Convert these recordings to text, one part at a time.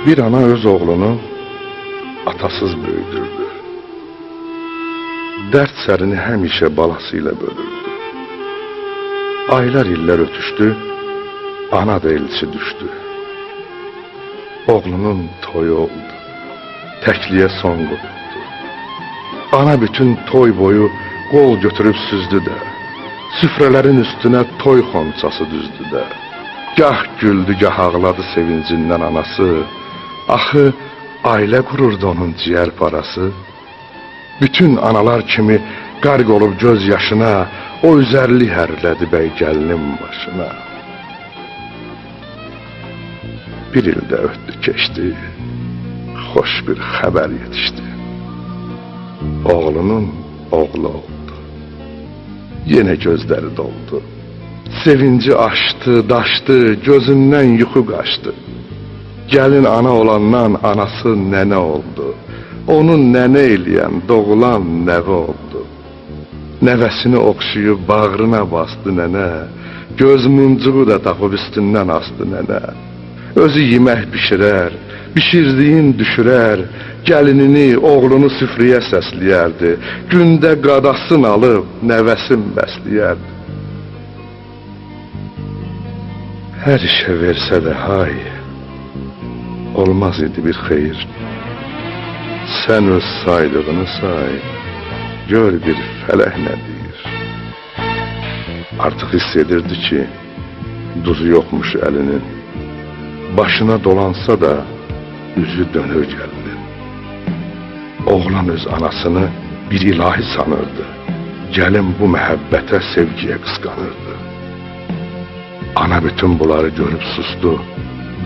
Bir ana öz oğlunu atasız büyüdürdü. Dert sərini həmişə balasıyla bölürdü. Aylar illər ötüşdü, ana da elçi düşdü. Oğlunun toyu oldu, təkliyə son qoyuldu. Ana bütün toy boyu qol götürüb süzdü də, süfrələrin üstünə toy xonçası düzdü də. Gah güldü, gah ağladı sevincindən anası. Axı ailə qururdu onun ciyər parası. Bütün analar kimi qarq olub göz yaşına, o üzərli hərlədi bəy gəlinin başına. Bir ildə ötdü keçdi, xoş bir xəbər yetişdi. Oğlunun oğlu oldu, yenə gözləri doldu. Sevinci aşdı, daşdı, gözündən yuxu qaçdı. Gəlin ana olandan anası nənə oldu. Onun nənə eləyən doğulan nəvə oldu. Nəvəsini oxşuyub bağrına bastı nənə. Göz muncuğu da taxıb üstündən astı nənə. Özü yemək bişirər, bişirdiyin düşürər. Gəlinini, oğlunu süfrəyə səsləyərdi. Gündə qadasın alıb nəvəsin bəsləyərdi. Hər işə versə də hay, olmaz idi bir xeyir. Sən öz saydığını say, gör bir fələk nə deyir. Artıq hiss edirdi ki, duzu yoxmuş əlinin. Başına dolansa da üzü dönür gəlinin. Oğlan öz anasını bir ilahi sanırdı. Gəlin bu məhəbbətə, sevgiyə qısqanırdı. Ana bütün bunları görüb sustu,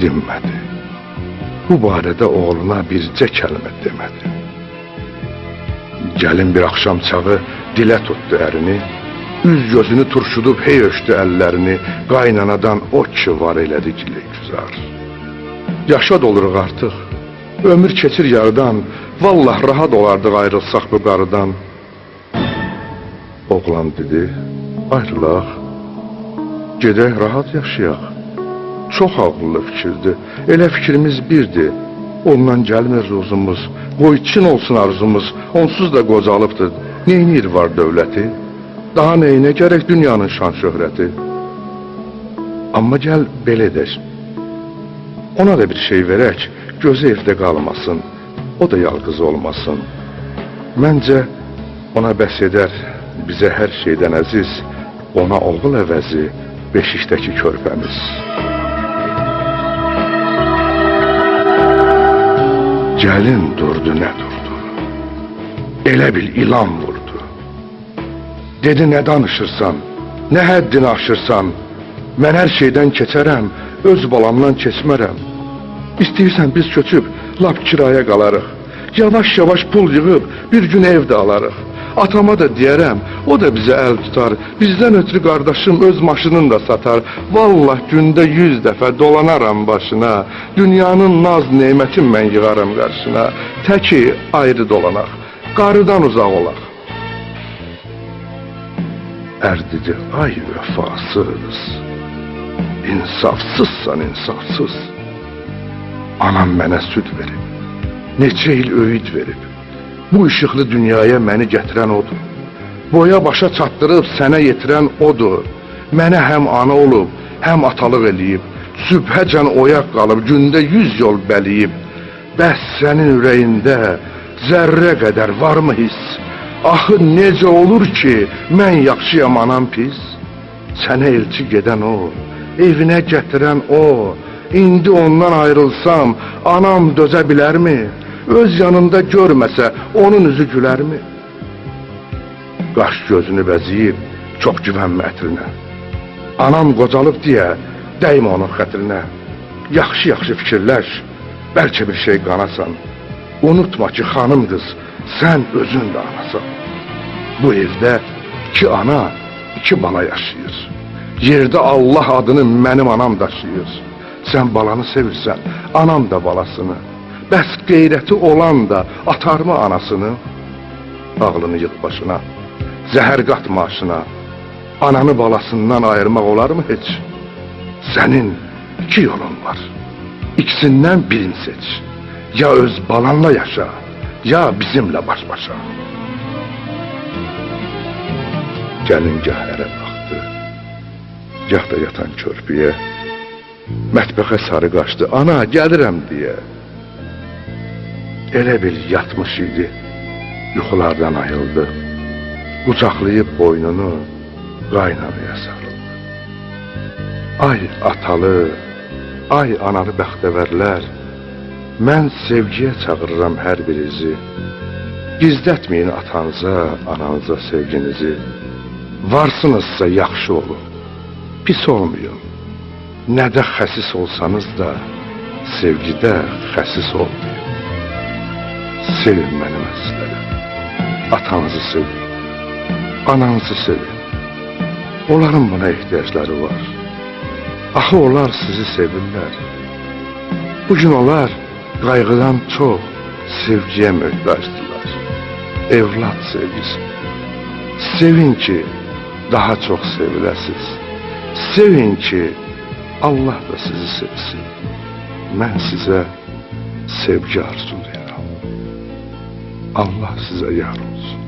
dinmədi. Bu barədə oğluna bircə kəlmə demədi. Gəlin bir axşam çağı dilə tutdu ərini, üz gözünü turşudub hey öşdü əllərini, qaynanadan o ki var elədi güzar. Yaşa doluruq artıq, ömür keçir yarıdan, vallah rahat olardıq ayrılsaq bu qarıdan. Oğlan dedi, ayrılaq, gedək rahat yaşayaq. Çox ağıllı fikirdir, elə fikrimiz birdir. Ondan gəlmir ruzumuz, qoy Çin olsun arzumuz, onsuz da qocalıbdır. Neynir var dövləti, daha neyinə gərək dünyanın şan şöhrəti. Amma gəl belə edək, ona da bir şey verək, gözü evdə qalmasın, o da yalqız olmasın. Məncə ona bəs edər, bizə hər şeydən əziz, ona oğul əvəzi beşikdəki körpəmiz. Gəlin durdu, nə durdu? Elə bil ilan vurdu. Dedi, nə danışırsan, nə həddini aşırsan? Mən hər şeydən keçərəm, öz balamdan keçmərəm. İstəyirsən biz köçüb, lap kiraya qalarıq. Yavaş-yavaş pul yığıb, bir gün ev də alarıq. Atama da deyərəm, o da bizə əl tutar. Bizdən ötürü qardaşım öz maşınını da satar. Vallah gündə 100 dəfə dolanaram başına. Dünyanın naz neymətin mən yığarım qarşına. Təki ayrı dolanaq, qarıdan uzaq olaq. Ər dedi, ay vəfasız, insafsızsan insafsız. Anam mənə süd verib, neçə il öyüd verib. Bu işıqlı dünyaya məni gətirən odur. Boya başa çatdırıb sənə yetirən odur. Mənə həm ana olub, həm atalıq eləyib. Sübhəcən oyaq qalıb, gündə 100 yol bəliyib. Bəs sənin ürəyində zərrə qədər varmı hiss? Axı necə olur ki, mən yaxşıyam, anam pis? Sənə elçi gedən o, evinə gətirən o. İndi ondan ayrılsam, anam dözə bilərmi? Öz yanında görməsə, onun üzü gülərmi? Qaş gözünü bəziyib, çox güvənmə ətrinə. Anam qocalıb deyə, dəymə onun xətrinə. Yaxşı-yaxşı fikirləş, bəlkə bir şey qanasan. Unutma ki, xanım qız, sən özün də anasan. Bu evdə 2 ana, 2 bala yaşayır. Yerdə Allah adını mənim anam daşıyır. Sən balanı sevirsən, anam da balasını. Bəs qeyrəti olan da atarmı anasını? Ağlını yığ başına, zəhər qatma aşına. Ananı balasından ayırmaq olar mı heç? Sənin 2 yolun var. İkisindən birini seç. Ya öz balanla yaşa, ya bizimlə baş-başa. Gəlin gah ərə baxdı, gah da yatan körpüyə. Mətbəxə sarı qaçdı, ana gəlirəm deyə. Elə bil yatmış idi, yuxulardan ayıldı. Qucaqlayıb boynunu qaynanaya sarıldı. Ay atalı, ay analı bəxtəvərlər, mən sevgiyə çağırıram hər birinizi. Gizlətməyin atanıza, ananıza sevginizi. Varsınızsa yaxşı olun, pis olmayın. Nədə xəsis olsanız da, sevgidə xəsis olmayın. Sevin mənim əzizlərim, atanızı sevin, ananızı sevin. Onların buna ehtiyacları var. Axı onlar sizi sevirlər. Bugün onlar qayğıdan çox sevgiyə möhtacdırlar. Evlad sevgisi. Sevin ki, daha çox seviləsiz. Sevin ki, Allah da sizi sevsin. Mən sizə sevgi arzulayıram. Allah sizə yar olsun.